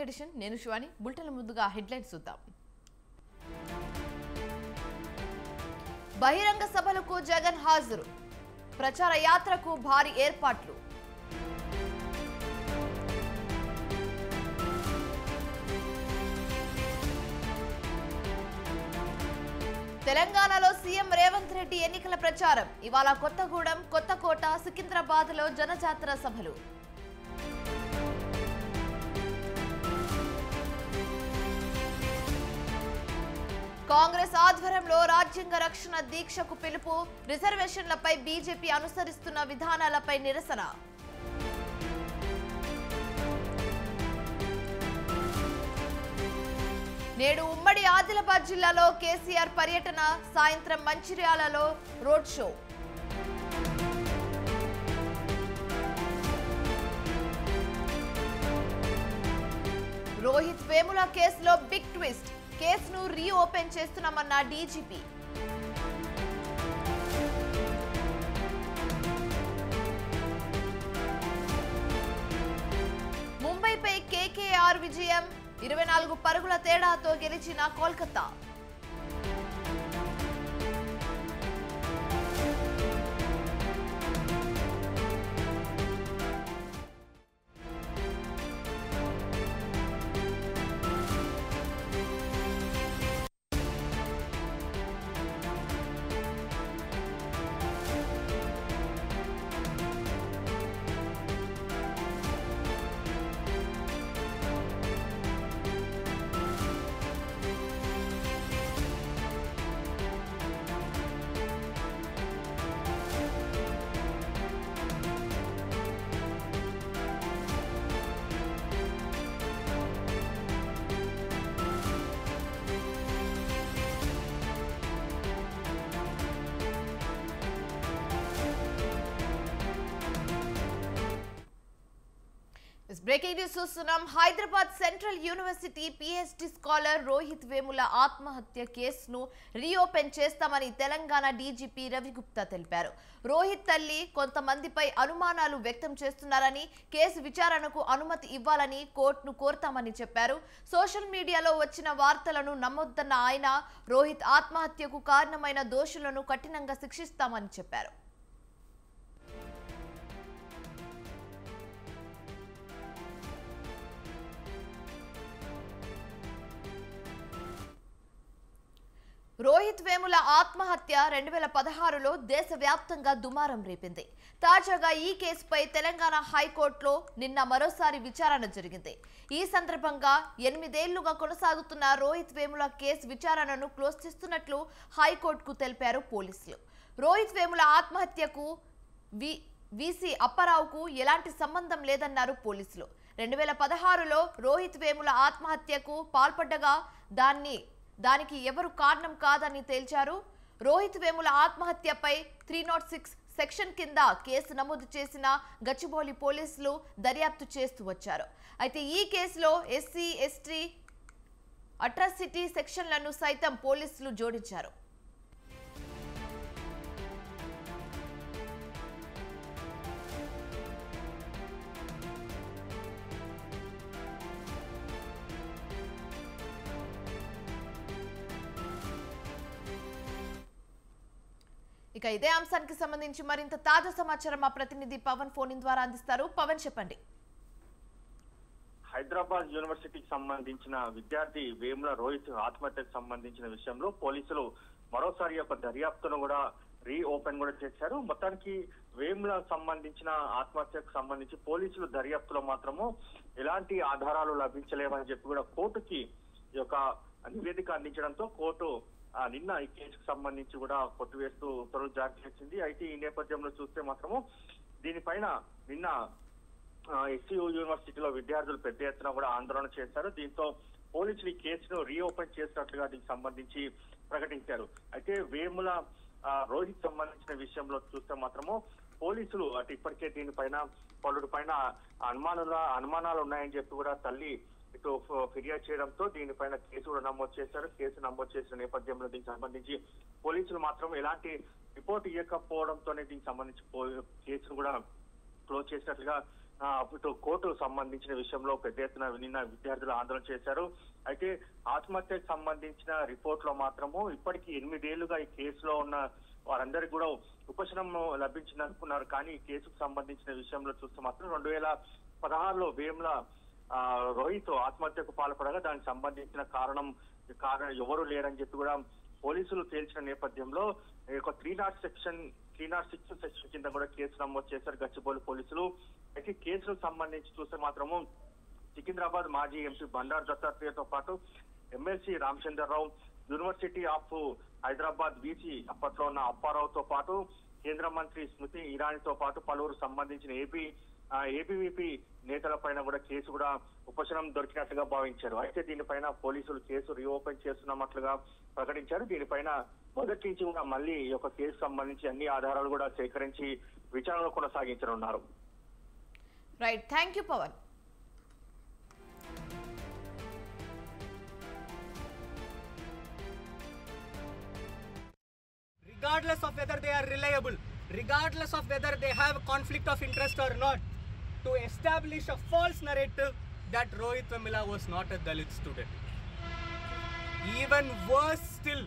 Edition నేను Shivani bulletin ముందుగా headlines చూద్దాం. బహిరంగ సభలకు జగన్ హాజరు. ప్రచార యాత్రకు భారీ ఏర్పాట్లు. తెలంగాణలో సీఎం రేవంత్ రెడ్డి ఎన్నికల ప్రచారం. ఇవాళ కొత్తగూడెం, కొత్తకోట, సికింద్రాబాద్లో జనజాతర సభలు. కాంగ్రెస్ ఆధ్వర్యంలో రాజ్యాంగ రక్షణ దీక్షకు పిలుపు. రిజర్వేషన్లపై బీజేపీ అనుసరిస్తున్న విధానాలపై నిరసన. నేడు ఉమ్మడి ఆదిలాబాద్ జిల్లాలో కేసీఆర్ పర్యటన. సాయంత్రం మంచిర్యాలలో రోడ్ షో. రోహిత్ వేముల కేసులో బిగ్ ట్విస్ట్. కేసును రీఓపెన్ చేస్తున్నామన్న డీజీపీ. ముంబైపై కేకేఆర్ విజయం. 24 పరుగుల తేడాతో గెలిచిన కోల్కతా. బ్రేకింగ్ న్యూస్ చూస్తున్నాం. Hyderabad central university PhD scholar Rohit Vemula ఆత్మహత్య కేసును రీఓపెన్ చేస్తామని తెలంగాణ డీజీపీ రవిగుప్తా తెలిపారు. రోహిత్ తల్లి కొంతమందిపై అనుమానాలు వ్యక్తం చేస్తున్నారని, కేసు విచారణకు అనుమతి ఇవ్వాలని కోర్టును కోరతామని చెప్పారు. సోషల్ మీడియాలో వచ్చిన వార్తలను నమ్మొద్దన్న ఆయన రోహిత్ ఆత్మహత్యకు కారణమైన దోషులను కఠినంగా శిక్షిస్తామని చెప్పారు. రోహిత్ వేముల ఆత్మహత్య 2016లో దేశవ్యాప్తంగా దుమారం రేపింది. తాజాగా ఈ కేసుపై తెలంగాణ హైకోర్టులో నిన్న మరోసారి విచారణ జరిగింది. ఈ సందర్భంగా 8 ఏళ్లుగా కొనసాగుతున్న రోహిత్ వేముల కేసు విచారణను క్లోజ్ చేస్తున్నట్లు హైకోర్టుకు తెలిపారు పోలీసులు. రోహిత్ వేముల ఆత్మహత్యకు వీసీ అప్పారావుకు ఎలాంటి సంబంధం లేదన్నారు పోలీసులు. 2016లో రోహిత్ వేముల ఆత్మహత్యకు పాల్పడ్డగా దానికి ఎవరు కారణం కాదని తేల్చారు. రోహిత్ వేముల ఆత్మహత్యపై 306 సెక్షన్ కింద కేసు నమోదు చేసిన గచ్చిబౌలి పోలీసులు దర్యాప్తు చేస్తూ వచ్చారు. అయితే ఈ కేసులో ఎస్సీ, ఎస్టీ, అట్రాసిటీ సెక్షన్లను సైతం పోలీసులు జోడించారు. ఇక ఇదే అంశానికి సంబంధించి మరింత తాజా సమాచారం మా ప్రతినిధి పవన్ ఫోన్ ద్వారా అందిస్తారు. పవన్, చెప్పండి. హైదరాబాద్ యూనివర్సిటీకి సంబంధించిన విద్యార్థి వేముల రోహిత్ ఆత్మహత్యకు సంబంధించిన విషయంలో పోలీసులు మరోసారి ఒక దర్యాప్తును కూడా రీఓపెన్ కూడా చేశారు. మొత్తానికి వేముల సంబంధించిన ఆత్మహత్యకు సంబంధించి పోలీసులు దర్యాప్తులో మాత్రము ఎలాంటి ఆధారాలు లభించలేవని చెప్పి కూడా కోర్టుకి ఈ యొక్క నివేదిక అందించడంతో కోర్టు నిన్న ఈ కేసుకు సంబంధించి కూడా కొట్టివేస్తూ ఉత్తర్వులు జారీ చేసింది. అయితే ఈ నేపథ్యంలో చూస్తే మాత్రము దీనిపైన నిన్న ఎస్సీయూ యూనివర్సిటీలో విద్యార్థులు పెద్ద ఎత్తున కూడా ఆందోళన చేశారు. దీంతో పోలీసులు ఈ కేసును రీఓపెన్ చేసినట్లుగా దీనికి సంబంధించి ప్రకటించారు. అయితే వేముల రోహిత్ సంబంధించిన విషయంలో చూస్తే మాత్రము పోలీసులు అటు ఇప్పటికే దీనిపైన పలువురి పైన అనుమానాలు ఉన్నాయని చెప్పి కూడా తల్లి ఇటు ఫిర్యాదు చేయడంతో దీనిపైన కేసు కూడా నమోదు చేశారు. కేసు నమోదు చేసిన నేపథ్యంలో దీనికి సంబంధించి పోలీసులు మాత్రం ఎలాంటి రిపోర్ట్ ఇవ్వకపోవడంతోనే దీనికి సంబంధించి కేసును కూడా క్లోజ్ చేసినట్లుగా ఇటు కోర్టు సంబంధించిన విషయంలో పెద్ద ఎత్తున నిన్న విద్యార్థులు ఆందోళన చేశారు. అయితే ఆత్మహత్యకు సంబంధించిన రిపోర్ట్ లో మాత్రము ఇప్పటికీ 8 ఏళ్లుగా ఈ కేసులో ఉన్న వారందరికీ కూడా ఉపశమనం లభించిందనుకున్నారు. కానీ ఈ కేసుకు సంబంధించిన విషయంలో చూస్తే మాత్రం 2016లో వేముల రోహిత్ ఆత్మహత్యకు పాల్పడగా దానికి సంబంధించిన కారణం ఎవరు లేరని చెప్పి కూడా పోలీసులు తేల్చిన నేపథ్యంలో ఒక 306 సెక్షన్ కింద కూడా కేసు నమోదు చేశారు గచ్చిబౌలి పోలీసులు. అయితే కేసులకు సంబంధించి చూస్తే మాత్రము సికింద్రాబాద్ మాజీ ఎంపీ బండారు దత్తాత్రేయతో పాటు MLC Ramachandra Rao, university of Hyderabad VC అప్పట్లో ఉన్న అప్పారావుతో పాటు కేంద్ర మంత్రి స్మృతి ఇరానీతో పాటు పలువురు సంబంధించిన ఏబీవీపీ నేతల పైన కూడా కేసు కూడా ఉపశమనం దొరికినట్లుగా భావించారు. అయితే దీనిపైన పోలీసులు కేసు రీఓపెన్ చేస్తున్నట్లుగా ప్రకటించారు. దీనిపైన మొదటి నుంచి కూడా మళ్ళీ ఈ యొక్క కేసు సంబంధించి అన్ని ఆధారాలు కూడా సేకరించి విచారణ కొనసాగించనున్నారు. Right, thank you Pawan. Regardless of whether they are reliable, regardless of whether they have conflict of interest or not, to establish a false narrative that Rohit Vemula was not a Dalit student. Even worse still,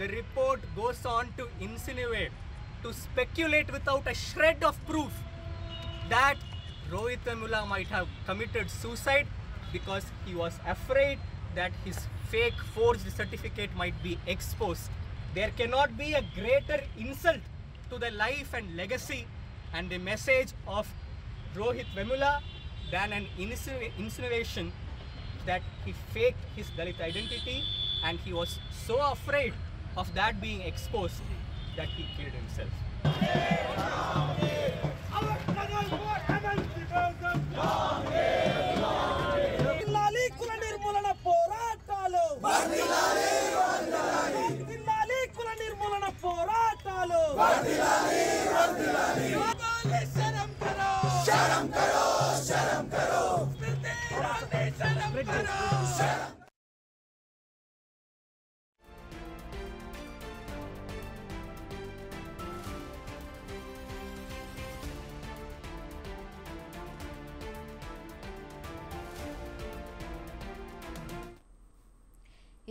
the report goes on to insinuate, to speculate without a shred of proof that Rohit Vemula might have committed suicide because he was afraid that his fake forged certificate might be exposed. There cannot be a greater insult to the life and legacy and the message of Rohit Vemula than an insinuation that he faked his Dalit identity and he was so afraid of that being exposed that he killed himself.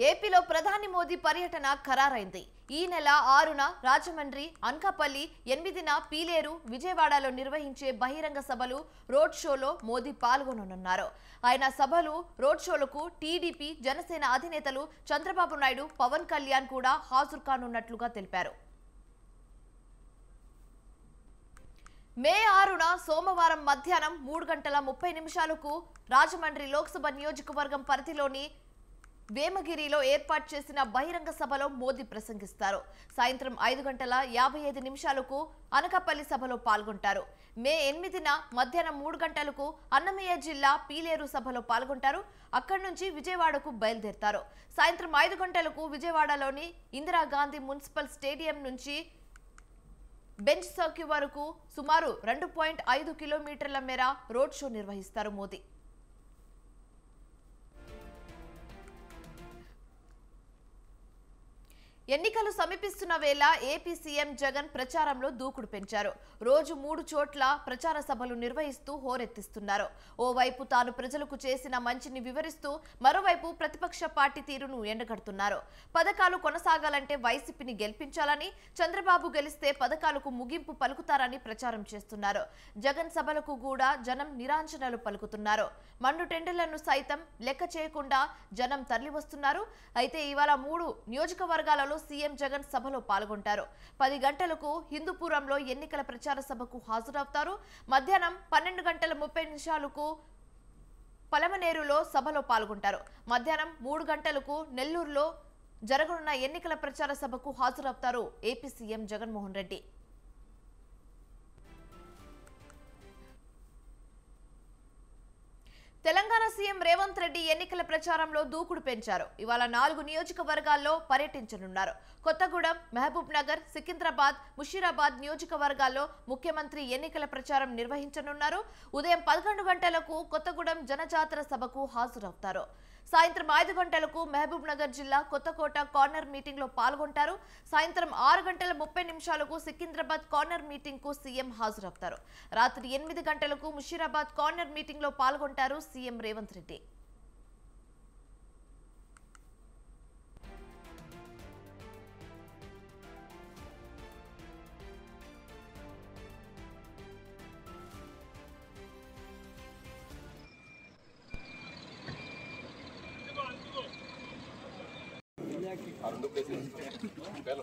ఏపీలో ప్రధాని మోదీ పర్యటన ఖరారైంది. ఈ నెల 6న రాజమండ్రి, అనకాపల్లి, 8న పీలేరు, విజయవాడలో నిర్వహించే బహిరంగ సభలు, road షోలో మోదీ పాల్గొననున్నారు. ఆయన సభలు, రోడ్ షోలకు టీడీపీ, జనసేన అధినేతలు చంద్రబాబు నాయుడు, పవన్ కళ్యాణ్ కూడా హాజరు కానున్నట్లుగా తెలిపారు. మే 6న సోమవారం మధ్యాహ్నం 3:30 రాజమండ్రి లోక్సభ నియోజకవర్గం పరిధిలోని వేమగిరిలో ఏర్పాటు చేసిన బహిరంగ సభలో మోదీ ప్రసంగిస్తారు. సాయంత్రం 5:55 అనకాపల్లి సభలో పాల్గొంటారు. మే 8న మధ్యాహ్నం 3 గంటలకు అన్నమయ్య జిల్లా పీలేరు సభలో పాల్గొంటారు. అక్కడి నుంచి విజయవాడకు బయలుదేరతారు. సాయంత్రం 5 గంటలకు విజయవాడలోని ఇందిరాగాంధీ మున్సిపల్ స్టేడియం నుంచి బెంచ్ సర్క్యూ వరకు సుమారు 2.5 కిలోమీటర్ల మేర రోడ్ షో నిర్వహిస్తారు మోదీ. ఎన్నికలు సమీపిస్తున్న వేళ ఏపీ సీఎం జగన్ ప్రచారంలో దూకుడు పెంచారు. రోజు 3 చోట్ల ప్రచార సభలు నిర్వహిస్తూ హోరెత్తిస్తున్నారు. ఓవైపు తాను ప్రజలకు చేసిన మంచిని వివరిస్తూ, మరోవైపు ప్రతిపక్ష పార్టీ తీరును ఎండగడుతున్నారు. పథకాలు కొనసాగాలంటే వైసీపీని గెలిపించాలని, చంద్రబాబు గెలిస్తే పథకాలకు ముగింపు పలుకుతారని ప్రచారం చేస్తున్నారు. జగన్ సభలకు కూడా జనం నిరాంజనాలు పలుకుతున్నారు. మండు టెండర్లను సైతం లెక్క చేయకుండా జనం తరలివస్తున్నారు. అయితే ఇవాళ 3 నియోజకవర్గాలలో సీఎం జగన్ సభలో పాల్గొంటారు. 10 గంటలకు హిందూపురంలో ఎన్నికల ప్రచార సభకు హాజరవుతారు. మధ్యాహ్నం 12:30 పలమనేరులో సభలో పాల్గొంటారు. మధ్యాహ్నం 3 గంటలకు నెల్లూరులో జరగనున్న ఎన్నికల ప్రచార సభకు హాజరవుతారు AP CM Jaganmohan Reddy. Telangana CM Revanth Reddy ఎన్నికల ప్రచారంలో దూకుడు పెంచారు. ఇవాళ 4 నియోజకవర్గాల్లో పర్యటించనున్నారు. కొత్తగూడెం, మహబూబ్ నగర్, సికింద్రాబాద్, ముషీరాబాద్ నియోజకవర్గాల్లో ముఖ్యమంత్రి ఎన్నికల ప్రచారం నిర్వహించనున్నారు. ఉదయం 11 గంటలకు కొత్తగూడెం జనజాతర సభకు హాజరవుతారు. సాయంత్రం 5 గంటలకు మహబూబ్ నగర్ జిల్లా కొత్తకోట కార్నర్ మీటింగ్ లో పాల్గొంటారు. సాయంత్రం 6 గంటల 30 నిమిషాలకు సికింద్రాబాద్ కార్నర్ మీటింగ్ కు సీఎం హాజరవుతారు. రాత్రి 8 గంటలకు ముషీరాబాద్ కార్నర్ మీటింగ్ లో పాల్గొంటారు సీఎం రేవంత్ రెడ్డి.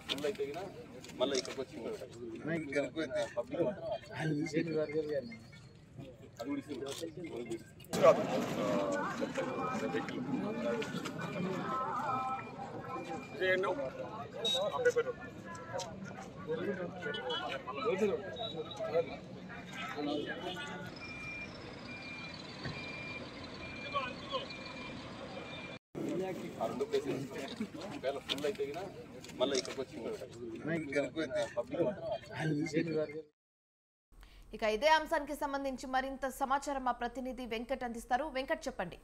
ఫుల్ అయితే మళ్ళీ ఇక్కడికి వచ్చి ఫుల్ అయితే మళ్ళీ ఇక్కడికి వచ్చి ఇక ఇదే అంశానికి సంబంధించి మరింత సమాచారం మా ప్రతినిధి వెంకట్ అందిస్తారు. వెంకట్, చెప్పండి.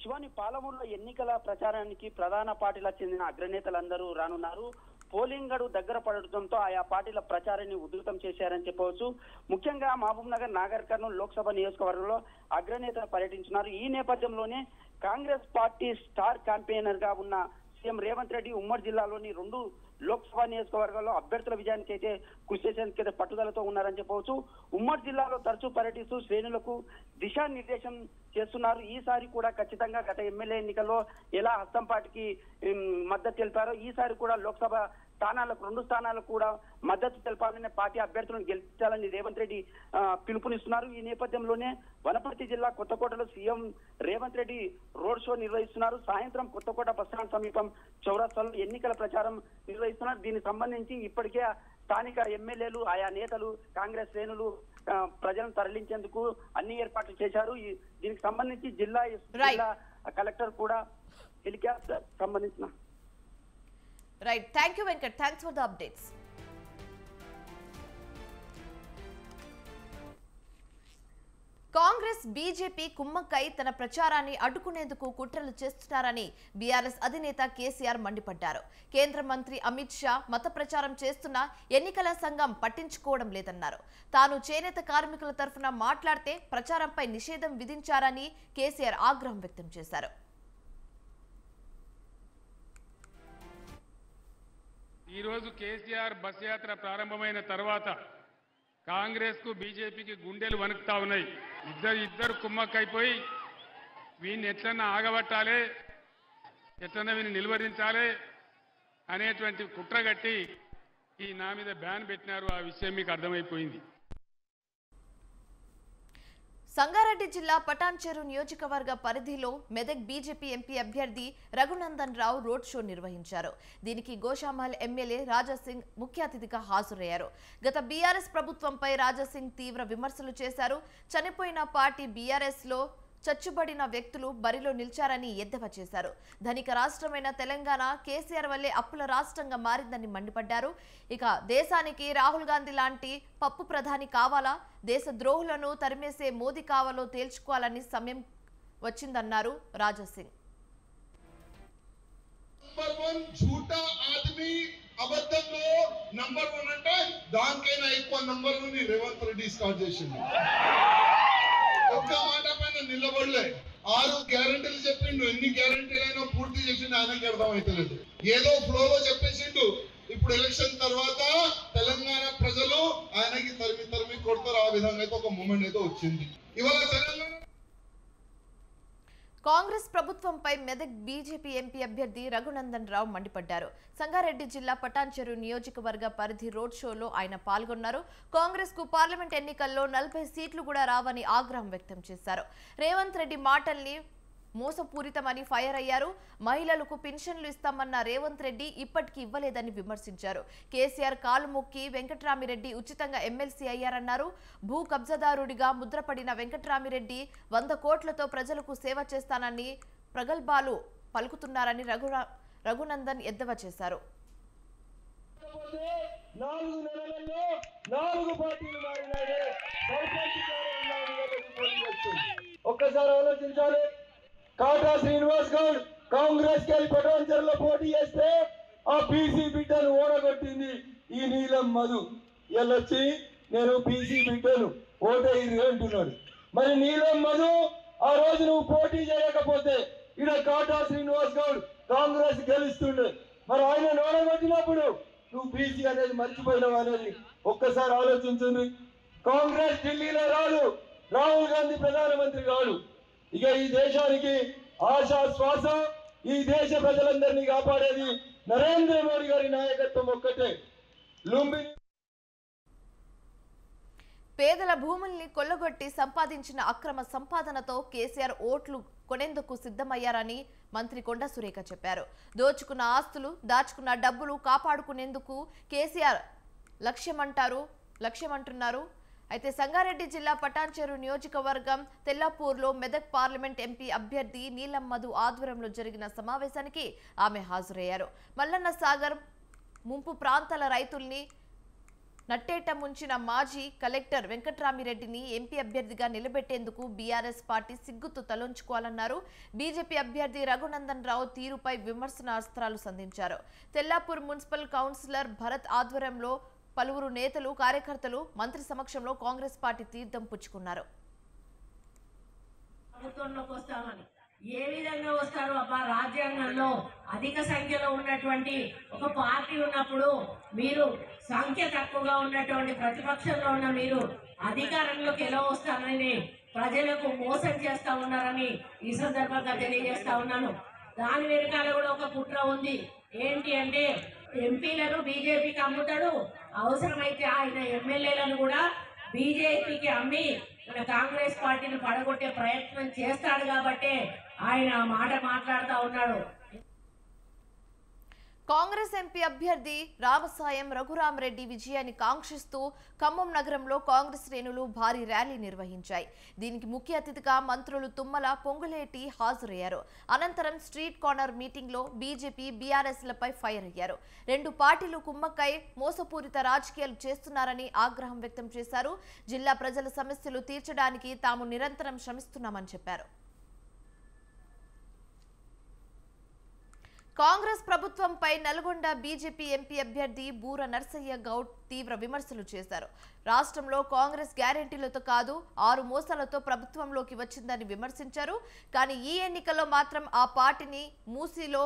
శివాని, పాలమూరులో ఎన్నికల ప్రచారానికి ప్రధాన పార్టీలకు చెందిన అగ్రనేతలందరూ రానున్నారు. పోలింగ్ గడువు దగ్గర పడటంతో ఆయా పార్టీల ప్రచారాన్ని ఉధృతం చేశారని చెప్పవచ్చు. ముఖ్యంగా మహబూబ్ నగర్, నాగర్ కర్నూలు లోక్సభ నియోజకవర్గంలో అగ్రనేతలు పర్యటించున్నారు. ఈ నేపథ్యంలోనే కాంగ్రెస్ పార్టీ స్టార్ క్యాంపెయినర్ గా ఉన్న సీఎం రేవంత్ రెడ్డి ఉమ్మడి జిల్లాలోని 2 లోక్సభ నియోజకవర్గాల్లో అభ్యర్థుల విజయానికి అయితే కృషి చేసేందుకైతే పట్టుదలతో ఉన్నారని చెప్పవచ్చు. ఉమ్మడి జిల్లాలో తరచూ పర్యటిస్తూ శ్రేణులకు దిశానిర్దేశం చేస్తున్నారు. ఈసారి కూడా ఖచ్చితంగా గత ఎమ్మెల్యే ఎన్నికల్లో ఎలా హస్తం పార్టీకి మద్దతు తెలిపారో ఈసారి కూడా లోక్సభ స్థానాలకు 2 స్థానాలకు కూడా మద్దతు తెలపాలనే పార్టీ అభ్యర్థులను గెలిపించాలని రేవంత్ రెడ్డి పిలుపునిస్తున్నారు. ఈ నేపథ్యంలోనే వనపర్తి జిల్లా కొత్తకోటలో CM Revanth Reddy road show నిర్వహిస్తున్నారు. సాయంత్రం కొత్తకోట బస్టాండ్ సమీపం చౌరస్తాలో ఎన్నికల ప్రచారం నిర్వహిస్తున్నారు. దీనికి సంబంధించి ఇప్పటికే స్థానిక ఎమ్మెల్యేలు, ఆయా నేతలు, కాంగ్రెస్ శ్రేణులు ప్రజలను తరలించేందుకు అన్ని ఏర్పాట్లు చేశారు. దీనికి సంబంధించి జిల్లా కలెక్టర్ కూడా హెలికాప్టర్ సంబంధించిన right. Thank you Venkat. Thanks for the updates. Congress, BJP కుమ్మక్కై తన ప్రచారాన్ని అడ్డుకునేందుకు కుట్రలు చేస్తున్నారని బీఆర్ఎస్ అధినేత కేసీఆర్ మండిపడ్డారు. కేంద్ర మంత్రి అమిత్ షా మత ప్రచారం చేస్తున్నా ఎన్నికల సంఘం పట్టించుకోవడం లేదన్నారు. తాను చేనేత కార్మికుల తరఫున మాట్లాడితే ప్రచారంపై నిషేధం విధించారని కేసీఆర్ ఆగ్రహం వ్యక్తం చేశారు. ఈరోజు కేసీఆర్ బస్ యాత్ర ప్రారంభమైన తర్వాత కాంగ్రెస్ కు బీజేపీకి గుండెలు వణుకుతా ఉన్నాయి. ఇద్దరు కుమ్మక్కైపోయి వీడిని ఎట్లన్నా ఆగబట్టాలి, ఎట్లన్నా వీడిని నిలువరించాలి అనేటువంటి కుట్రగట్టి ఈ నా మీద బ్యాన్ పెట్టినారు. ఆ విషయం మీకు అర్థమైపోయింది. సంగారెడ్డి జిల్లా పటాన్చెరు నియోజకవర్గ పరిధిలో మెదక్ బీజేపీ ఎంపీ అభ్యర్థి రఘునందన్ రావు రోడ్ షో నిర్వహించారు. దీనికి గోషామహల్ ఎమ్మెల్యే రాజాసింగ్ ముఖ్య అతిథిగా హాజరయ్యారు. గత బీఆర్ఎస్ ప్రభుత్వంపై రాజాసింగ్ తీవ్ర విమర్శలు చేశారు. చనిపోయిన పార్టీ బీఆర్ఎస్ లో చచ్చుబడిన వ్యక్తులు బరిలో నిలిచారని ఎద్దేవా చేశారు. ధనిక రాష్ట్రమైన తెలంగాణ కేసీఆర్ వల్లే అప్పుల రాష్ట్రంగా మారిందని మండిపడ్డారు. ఇక దేశానికి రాహుల్ గాంధీ లాంటి పప్పు ప్రధాని కావాలా, దేశ ద్రోహులను తరిమేసే మోదీ కావాలో తేల్చుకోవాలని సమయం వచ్చిందన్నారు రాజాసింగ్. అబద్ధంలో నంబర్ 1 అంటే దానికైనా ఎక్కువ నంబర్ రేవంత్ రెడ్డి స్టార్ట్ చేసింది. ఒక్క మాట పైన నిలబడలే. 6 గ్యారెంటీలు చెప్పిండు. ఎన్ని గ్యారెంటీలు అయినా పూర్తి చేసిండు ఆయనకి అర్థమైతలేదు. ఏదో ఫ్లోలో చెప్పేసిండు. ఇప్పుడు ఎలక్షన్ తర్వాత తెలంగాణ ప్రజలు ఆయనకి తరిమి కొడతారు. ఆ విధంగా అయితే ఒక మూమెంట్ అయితే వచ్చింది. ఇవాళ తెలంగాణ కాంగ్రెస్ ప్రభుత్వంపై మెదక్ బీజేపీ ఎంపీ అభ్యర్థి రఘునందన్ రావు మండిపడ్డారు. సంగారెడ్డి జిల్లా పటాన్చెరు నియోజకవర్గ పరిధి రోడ్ షోలో ఆయన పాల్గొన్నారు. కాంగ్రెస్ కు పార్లమెంట్ ఎన్నికల్లో 40 సీట్లు కూడా రావని ఆగ్రహం వ్యక్తం చేశారు. రేవంత్ రెడ్డి మాటల్ని మోసపూరితమని ఫైర్ అయ్యారు. మహిళలకు పెన్షన్లు ఇస్తామన్న రేవంత్ రెడ్డి ఇప్పటికీ ఇవ్వలేదని విమర్శించారు. కేసీఆర్ కాలు మొక్కి వెంకట్రామిరెడ్డి ఉచితంగా ఎమ్మెల్సీ అయ్యారన్నారు. భూ కబ్జాదారుడిగా ముద్రపడిన వెంకట్రామిరెడ్డి 100 కోట్లతో ప్రజలకు సేవ చేస్తానని ప్రగల్భాలు పలుకుతున్నారని రఘునందన్ ఎద్దేవా చేశారు. 4 నెలల్లో 4 పార్టీలు మారినాయి. ఒక్కసారి ఆలోచించాలి. కాటా శ్రీనివాస్ గౌడ్ కాంగ్రెస్ కి పటాన్చెరులో పోటీ చేస్తే ఆ బీసీ బిడ్డను ఓడగొట్టింది ఈ నీలం మధు. ఎల్లొచ్చి నేను బీసీ బిడ్డను ఓటేది అంటున్నాడు. మరి నీలం మధు ఆ రోజు నువ్వు పోటీ చేయకపోతే ఇక్కడ కాటా శ్రీనివాస్ గౌడ్ కాంగ్రెస్ గెలుస్తుండే. మరి ఆయన ఓడగొట్టినప్పుడు నువ్వు బీసీ అనేది మర్చిపోయినావు అనేది ఒక్కసారి ఆలోచించండి. కాంగ్రెస్ ఢిల్లీలో రాదు, రాహుల్ గాంధీ ప్రధానమంత్రి కాదు. ఇక ఈ దేశానికి ఆశా శ్వాస, ఈ దేశ ప్రజలందరినీ కాపాడేది నరేంద్ర మోడీ గారి నాయకత్వం ఒక్కటే. లుంబిని పేదల భూముల్ని కొల్లగొట్టి సంపాదించిన అక్రమ సంపాదనతో కేసీఆర్ ఓట్లు కొనేందుకు సిద్ధమయ్యారని మంత్రి కొండా సురేఖ చెప్పారు. దోచుకున్న ఆస్తులు, దాచుకున్న డబ్బులు కాపాడుకునేందుకు కేసీఆర్ లక్ష్యమంటున్నారు. అయితే సంగారెడ్డి జిల్లా పటాన్చెరు నియోజకవర్గం తెల్లాపూర్లో మెదక్ పార్లమెంట్ ఎంపీ అభ్యర్థి నీలం మధు ఆధ్వర్యంలో జరిగిన సమావేశానికి ఆమె హాజరయ్యారు. మల్లన్న సాగర్ ముంపు ప్రాంతాల రైతుల్ని నట్టేట ముంచిన మాజీ కలెక్టర్ వెంకట్రామిరెడ్డిని ఎంపీ అభ్యర్థిగా నిలబెట్టేందుకు బీఆర్ఎస్ పార్టీ సిగ్గుతో తలొంచుకోవాలన్నారు. బీజేపీ అభ్యర్థి రఘునందన్ రావు తీరుపై విమర్శనాస్త్రాలు సంధించారు. తెల్లాపూర్ మున్సిపల్ కౌన్సిలర్ భరత్ ఆధ్వర్యంలో పలువురు నేతలు, కార్యకర్తలు మంత్రి సమక్షంలో కాంగ్రెస్ పార్టీ తీర్థం పుచ్చుకున్నారు. ఏ విధంగా వస్తారు అబ్బా? రాజ్యాంగంలో అధిక సంఖ్యలో ఉన్నటువంటి ఒక పార్టీ ఉన్నప్పుడు మీరు సంఖ్య తక్కువగా ఉన్నటువంటి ప్రతిపక్షంలో ఉన్న మీరు అధికారంలోకి ఎలా వస్తారని ప్రజలకు మోసం చేస్తా ఉన్నారని ఈ సందర్భంగా తెలియజేస్తా ఉన్నాను. దాని వెనకాల కూడా ఒక కుట్ర ఉంది. ఏంటి అంటే ఎంపీలను బీజేపీకి అమ్ముతాడు, అవసరమైతే ఆయన ఎమ్మెల్యేలను కూడా బీజేపీకి అమ్మి మన కాంగ్రెస్ పార్టీని పడగొట్టే ప్రయత్నం చేస్తాడు కాబట్టి ఆయన మాట మాట్లాడుతూ ఉన్నాడు. కాంగ్రెస్ ఎంపీ అభ్యర్థి రామసాయం రఘురామరెడ్డి విజయాన్ని కాంక్షిస్తూ ఖమ్మం నగరంలో కాంగ్రెస్ శ్రేణులు భారీ ర్యాలీ నిర్వహించాయి. దీనికి ముఖ్య అతిథిగా మంత్రులు తుమ్మల, పొంగులేటి హాజరయ్యారు. అనంతరం స్ట్రీట్ కార్నర్ మీటింగ్ లో బీజేపీ, బీఆర్ఎస్లపై ఫైర్ అయ్యారు. రెండు పార్టీలు కుమ్మక్కై మోసపూరిత రాజకీయాలు చేస్తున్నారని ఆగ్రహం వ్యక్తం చేశారు. జిల్లా ప్రజల సమస్యలు తీర్చడానికి తాము నిరంతరం శ్రమిస్తున్నామని చెప్పారు. కాంగ్రెస్ ప్రభుత్వంపై నల్గొండ బీజేపీ ఎంపీ అభ్యర్థి బూర నర్సయ్య గౌడ్ తీవ్ర విమర్శలు చేశారు. రాష్ట్రంలో కాంగ్రెస్ గ్యారెంటీలతో కాదు 6 మోసాలతో ప్రభుత్వంలోకి వచ్చిందని విమర్శించారు. కానీ ఈ ఎన్నికల్లో మాత్రం ఆ పార్టీని మూసీలో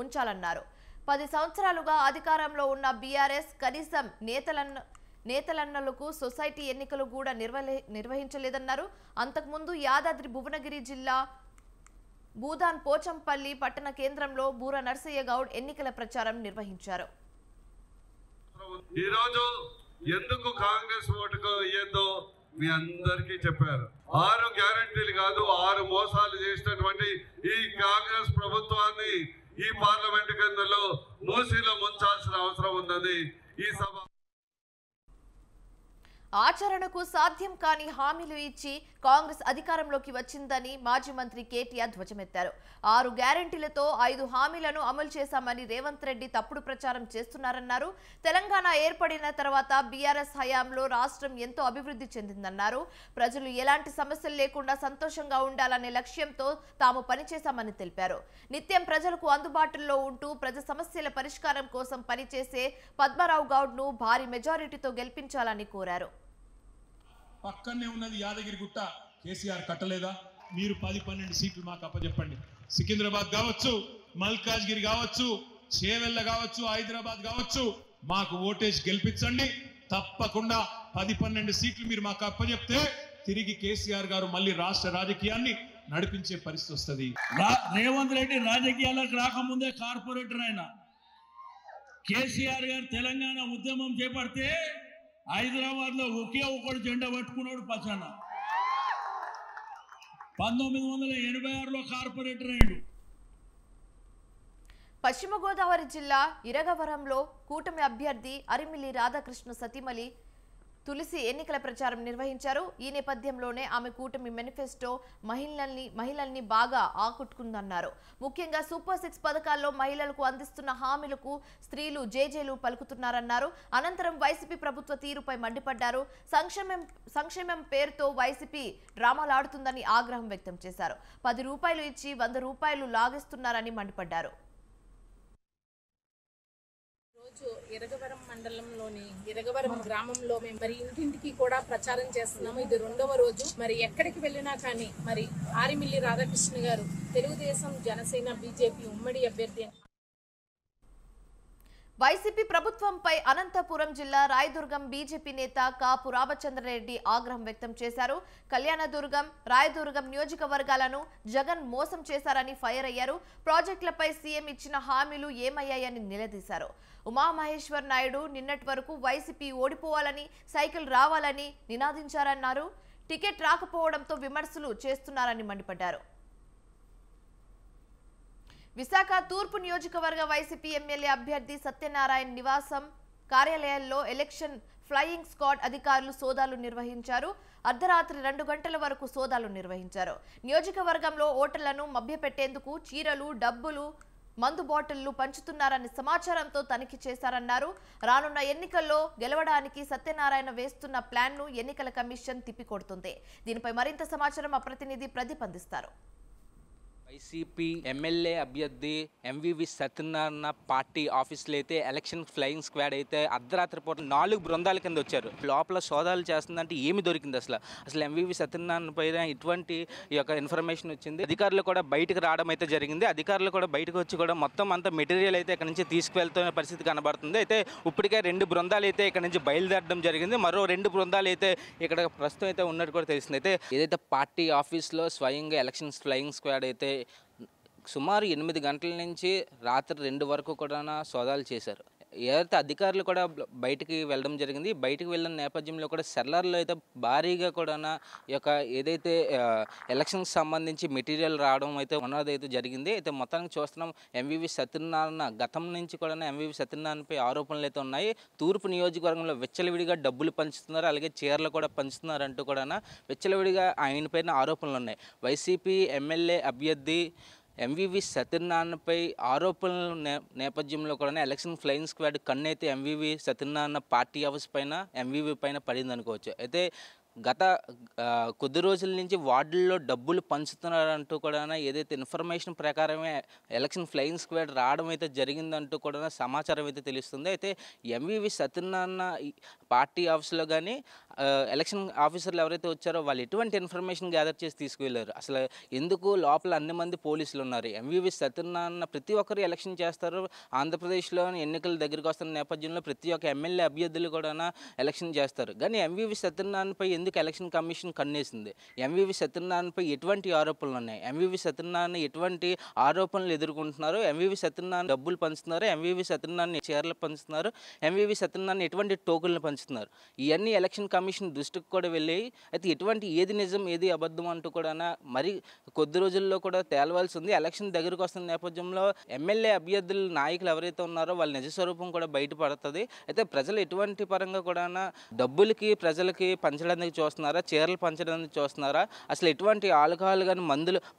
ముంచాలన్నారు. 10 సంవత్సరాలుగా అధికారంలో ఉన్న బీఆర్ఎస్ కనీసం నేతలన్నలకు సొసైటీ ఎన్నికలు కూడా నిర్వహించలేదన్నారు. అంతకుముందు యాదాద్రి భువనగిరి జిల్లా భూదాన్ పోచంపల్లి పట్టణ కేంద్రంలో బూర నర్సయ్య గౌడ్ ఎన్నికల ప్రచారం నిర్వహించారు. ఈ రోజు ఎందుకు కాంగ్రెస్ ఓటుకు ఇయ్యద్దో మీ అందరికీ చెప్పారు. 6 గ్యారెంటీలు కాదు, 6 మోసాలు చేసినటువంటి ఈ కాంగ్రెస్ ప్రభుత్వాన్ని ఈ పార్లమెంట్ కేంద్రంలో మూసీలో ముంచాల్సిన అవసరం ఉందని ఈ సభ ఆచరణకు సాధ్యం కాని హామీలు ఇచ్చి కాంగ్రెస్ అధికారంలోకి వచ్చిందని మాజీ మంత్రి కేటీఆర్ ధ్వజమెత్తారు. 6 గ్యారెంటీలతో 5 హామీలను అమలు చేశామని రేవంత్ రెడ్డి తప్పుడు ప్రచారం చేస్తున్నారన్నారు. తెలంగాణ ఏర్పడిన తర్వాత బీఆర్ఎస్ హయాంలో రాష్ట్రం ఎంతో అభివృద్ధి చెందిందన్నారు. ప్రజలు ఎలాంటి సమస్యలు లేకుండా సంతోషంగా ఉండాలనే లక్ష్యంతో తాము పనిచేశామని తెలిపారు. నిత్యం ప్రజలకు అందుబాటులో ఉంటూ ప్రజా సమస్యల పరిష్కారం కోసం పనిచేసే పద్మరావు గౌడ్ ను భారీ మెజారిటీతో గెలిపించాలని కోరారు. పక్కనే ఉన్నది యాదగిరి గుట్ట, కేసీఆర్ కట్టలేదా? మీరు 10-12 సీట్లు మాకు అప్పచెప్పండి. సికింద్రాబాద్ కావచ్చు, మల్కాజ్గిరి కావచ్చు, చేవెళ్ళ కావచ్చు, హైదరాబాద్ కావచ్చు, మాకు ఓటేజ్ గెలిపించండి. తప్పకుండా 10-12 సీట్లు మీరు మాకు అప్పచెప్తే తిరిగి కేసీఆర్ గారు మళ్ళీ రాష్ట్ర రాజకీయాన్ని నడిపించే పరిస్థితి వస్తుంది. రేవంత్ రెడ్డి రాజకీయాలకు రాకముందే కార్పొరేటర్ ఆయన. కేసీఆర్ గారు తెలంగాణ ఉద్యమం చేపడితే హైదరాబాద్ లో ఒకే ఒకడు జెండా పట్టుకున్నాడు పచ్చన్న. 1986లో కార్పొరేటర్ అయ్యాడు. పశ్చిమ గోదావరి జిల్లా ఇరగవరంలో కూటమి అభ్యర్థి అరిమిలి రాధాకృష్ణ సతీమణి తులసి ఎన్నికల ప్రచారం నిర్వహించారు. ఈ నేపథ్యంలోనే ఆమె కూటమి మేనిఫెస్టో మహిళల్ని బాగా ఆకట్టుకుందన్నారు. ముఖ్యంగా సూపర్ 6 పథకాల్లో మహిళలకు అందిస్తున్న హామీలకు స్త్రీలు జేజేలు పలుకుతున్నారన్నారు. అనంతరం వైసీపీ ప్రభుత్వ తీరుపై మండిపడ్డారు. సంక్షేమం పేరుతో వైసీపీ డ్రామాలాడుతుందని ఆగ్రహం వ్యక్తం చేశారు. 10 రూపాయలు ఇచ్చి 100 రూపాయలు లాగేస్తున్నారని మండిపడ్డారు. ఇరగవరం మండలంలోని ఇరగవరం గ్రామంలో మేము మరి ఇంటింటికి కూడా ప్రచారం చేస్తున్నాము. ఇది 2వ రోజు. మరి ఎక్కడికి వెళ్ళినా కానీ మరి ఆరిమిల్లి రాధాకృష్ణ గారు తెలుగుదేశం, జనసేన, బీజేపీ ఉమ్మడి అభ్యర్థి. వైసీపీ ప్రభుత్వంపై అనంతపురం జిల్లా రాయదుర్గం బీజేపీ నేత కాపు రామచంద్రరెడ్డి ఆగ్రహం వ్యక్తం చేశారు. కళ్యాణదుర్గం, రాయదుర్గం నియోజకవర్గాలను జగన్ మోసం చేశారని ఫైర్ అయ్యారు. ప్రాజెక్టులపై సీఎం ఇచ్చిన హామీలు ఏమయ్యాయని నిలదీశారు. ఉమామహేశ్వర్ నాయుడు నిన్నటి వరకు వైసీపీ ఓడిపోవాలని, సైకిల్ రావాలని నినాదించారన్నారు. టికెట్ రాకపోవడంతో విమర్శలు చేస్తున్నారని మండిపడ్డారు. విశాఖ తూర్పు నియోజకవర్గ వైసీపీ ఎమ్మెల్యే అభ్యర్థి సత్యనారాయణ నివాసం కార్యాలయాల్లో ఎలక్షన్ ఫ్లయింగ్ స్క్వాడ్ అధికారులు సోదాలు నిర్వహించారు. అర్ధరాత్రి 2 గంటల వరకు సోదాలు నిర్వహించారు. నియోజకవర్గంలో ఓటర్లను మభ్యపెట్టేందుకు చీరలు, డబ్బులు, మందు బాటిళ్లు పంచుతున్నారని సమాచారంతో తనిఖీ చేశారన్నారు. రానున్న ఎన్నికల్లో గెలవడానికి సత్యనారాయణ వేస్తున్న ప్లాన్ను ఎన్నికల కమిషన్ తిప్పికొడుతుంది. దీనిపై మరింత సమాచారం మా ప్రతినిధి ప్రదీప్ అందిస్తారు. వైసీపీ ఎమ్మెల్యే అభ్యర్థి ఎంవివి సత్యనారాయణ పార్టీ ఆఫీసులో అయితే ఎలక్షన్ ఫ్లయింగ్ స్క్వాడ్ అయితే అర్ధరాత్రి పూట 4 బృందాల కింద వచ్చారు. లోపల సోదాలు చేస్తుందంటే ఏమి దొరికింది? అసలు ఎంవివి సత్యనారాయణ పైన ఇటువంటి ఈ యొక్క ఇన్ఫర్మేషన్ వచ్చింది. అధికారులు కూడా బయటకు రావడం అయితే జరిగింది. అధికారులు కూడా బయటకు వచ్చి కూడా మొత్తం అంతా మెటీరియల్ అయితే ఇక్కడ నుంచి తీసుకువెళ్తున్న పరిస్థితి కనబడుతుంది. అయితే ఇప్పటికే 2 బృందాలు అయితే ఇక్కడ నుంచి బయలుదేరడం జరిగింది. మరో 2 బృందాలు అయితే ఇక్కడ ప్రస్తుతం అయితే ఉన్నట్టు కూడా తెలిసింది. అయితే ఏదైతే పార్టీ ఆఫీస్లో స్వయంగా ఎలక్షన్ ఫ్లయింగ్ స్క్వాడ్ అయితే సుమారు 8 గంటల నుంచి రాత్రి 2 వరకు కూడా సోదాలు చేశారు. ఏదైతే అధికారులు కూడా బయటికి వెళ్ళడం జరిగింది. బయటికి వెళ్ళిన నేపథ్యంలో కూడా సెల్లర్లో అయితే భారీగా కూడా ఈ యొక్క ఏదైతే ఎలక్షన్కి సంబంధించి మెటీరియల్ రావడం అయితే ఉన్నది అయితే జరిగింది. అయితే మొత్తానికి చూస్తున్నాం ఎంవివి సత్యనారాయణ గతం నుంచి కూడా ఎంవివి సత్యనారాయణపై ఆరోపణలు అయితే ఉన్నాయి. తూర్పు నియోజకవర్గంలో విచ్చలవిడిగా డబ్బులు పంచుతున్నారు, అలాగే చీరలు కూడా పంచుతున్నారు అంటూ కూడా విచ్చలవిడిగా ఆయన పైన ఆరోపణలు ఉన్నాయి. వైసీపీ ఎమ్మెల్యే అభ్యర్థి ఎంవివి సత్యనారాయణపై ఆరోపణల నేపథ్యంలో కూడా ఎలక్షన్ ఫ్లయింగ్ స్క్వాడ్ కన్నైతే ఎంవివి సత్యనారాయణ పార్టీ ఆఫీస్ పైన ఎంవివి పైన పడింది అనుకోవచ్చు. అయితే గత కొద్ది రోజుల నుంచి వార్డుల్లో డబ్బులు పంచుతున్నారంటూ కూడా ఏదైతే ఇన్ఫర్మేషన్ ప్రకారమే ఎలక్షన్ ఫ్లయింగ్ స్క్వాడ్ రావడం అయితే జరిగిందంటూ కూడా సమాచారం అయితే తెలుస్తుంది. అయితే ఎంవివి సత్యనారాయణ పార్టీ ఆఫీస్లో కానీ ఎలక్షన్ ఆఫీసర్లు ఎవరైతే వచ్చారో వాళ్ళు ఎటువంటి ఇన్ఫర్మేషన్ గ్యాదర్ చేసి తీసుకువెళ్ళారు? అసలు ఎందుకు లోపల అన్ని మంది పోలీసులు ఉన్నారు? ఎంవివి సత్యనారాయణ ప్రతి ఒక్కరు ఎలక్షన్ చేస్తారు. ఆంధ్రప్రదేశ్లో ఎన్నికల దగ్గరికి వస్తున్న నేపథ్యంలో ప్రతి ఒక్క ఎమ్మెల్యే అభ్యర్థులు కూడా ఎలక్షన్ చేస్తారు. కానీ ఎంవివి సత్యనారాయణపై ఎందుకు ఎలక్షన్ కమిషన్ కన్నేసింది? ఎంవివి సత్యనారాయణపై ఎటువంటి ఆరోపణలు ఉన్నాయి? ఎంవివి సత్యనారాయణ ఎటువంటి ఆరోపణలు ఎదుర్కొంటున్నారు? ఎంవివి సత్యనారాయణ డబ్బులు పంచుతున్నారు, ఎంవివి సత్యనారాయణ చీరలు పంచుతున్నారు, ఎంవివి సత్యనారాయణ ఎటువంటి టోకులను పంచుతున్నారు? ఇవన్నీ ఎలక్షన్ కమిషన్ దృష్టికి కూడా వెళ్ళాయి. అయితే ఎటువంటి ఏది నిజం ఏది అబద్ధం అంటూ కూడా మరి కొద్ది రోజుల్లో కూడా తేలవలసి ఉంది. ఎలక్షన్ దగ్గరకు వస్తున్న నేపథ్యంలో ఎమ్మెల్యే అభ్యర్థుల నాయకులు ఎవరైతే ఉన్నారో వాళ్ళ నిజస్వరూపం కూడా బయటపడుతుంది. అయితే ప్రజలు ఎటువంటి పరంగా కూడా డబ్బులకి ప్రజలకి పంచడానికి చూస్తున్నారా, చీరలు పంచడానికి చూస్తున్నారా, అసలు ఎటువంటి ఆల్కహాల్ కానీ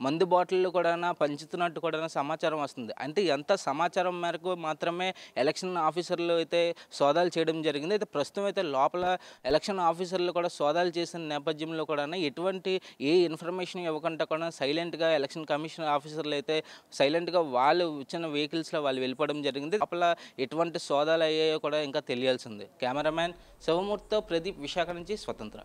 మందు బాటిళ్ళు కూడా పంచుతున్నట్టు కూడా సమాచారం వస్తుంది. అంటే ఎంత సమాచారం మేరకు మాత్రమే ఎలక్షన్ ఆఫీసర్లు అయితే సోదాలు చేయడం జరిగింది. అయితే ప్రస్తుతం అయితే లోపల ఎలక్షన్ ఆఫీసర్లు కూడా సోదాలు చేసిన నేపథ్యంలో కూడా ఎటువంటి ఏ ఇన్ఫర్మేషన్ ఇవ్వకుండా కూడా సైలెంట్గా ఎలక్షన్ కమిషన్ ఆఫీసర్లు అయితే సైలెంట్గా వాళ్ళు ఇచ్చిన వెహికల్స్లో వాళ్ళు వెళ్ళిపోవడం జరిగింది. లోపల ఎటువంటి సోదాలు అయ్యాయో కూడా ఇంకా తెలియాల్సింది. కెమెరామ్యాన్ శివమూర్తితో ప్రదీప్, విశాఖ నుంచి స్వతంత్ర.